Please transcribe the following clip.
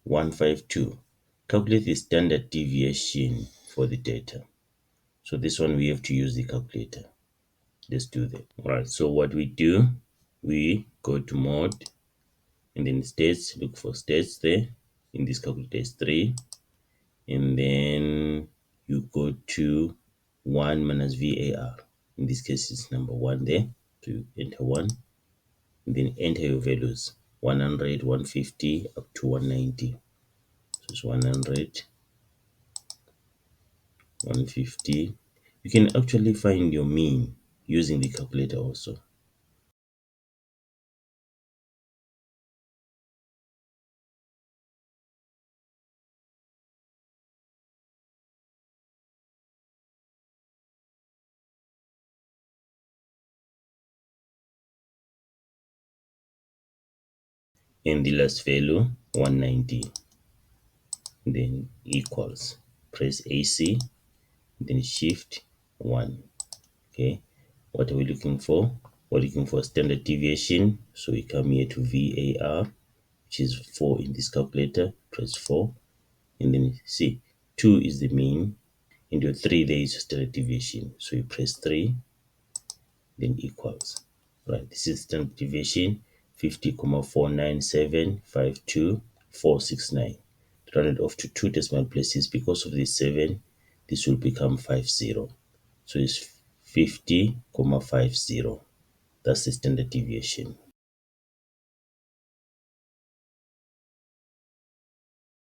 152. Calculate the standard deviation for the data. So this one we have to use the calculator. Let's do that. All right, so what we do, we go to mode and then states, look for states there. In this calculator is 3. And then you go to 1 minus VAR. In this case, it's number 1 there. So you enter 1. And then enter your values. 100, 150, up to 190. So it's 100, 150. You can actually find your mean using the calculator also. And the last value, 190. Then equals. Press AC, then shift 1. Okay, what are we looking for? We're looking for standard deviation. So we come here to VAR, which is 4 in this calculator. Press 4. And then see, 2 is the mean. And your 3 there is standard deviation. So you press 3, then equals. Right, this is standard deviation 50,49752,469. Rounded off to 2 decimal places. Because of this 7, this will become 50. So it's 50,50. That's the standard deviation.